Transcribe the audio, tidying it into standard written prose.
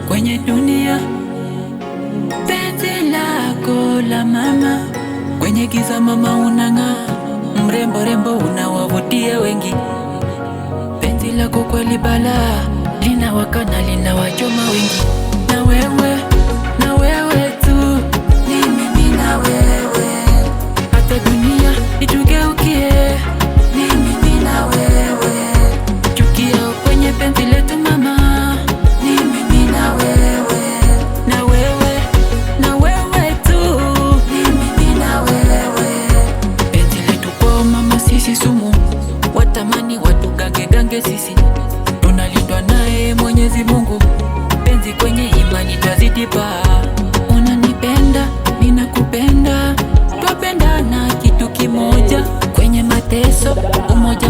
kwenye dunia. Penzi lako la mama, kwenye giza mama unang'aa, mrembo rembo unawavutia wengi. Penzi lako kweli balaa, linawaka na linawachoma wengi. Na wewe tu, ni mimi na wewe, hata dunia itugeukie, ni mimi na wewe. Chukia kwenye penzi letu mama, ni mimi na wewe, na wewe tu, ni mimi na wewe. Penzi letu kwa mama sisi sumu, watamani watu gange sisi, tunalindwa naye Mwenyezi Mungu. Penzi kwenye imani twazidi paa, unanipenda ninakupenda, twapendana kitu kimoja, kwenye mateso umoja.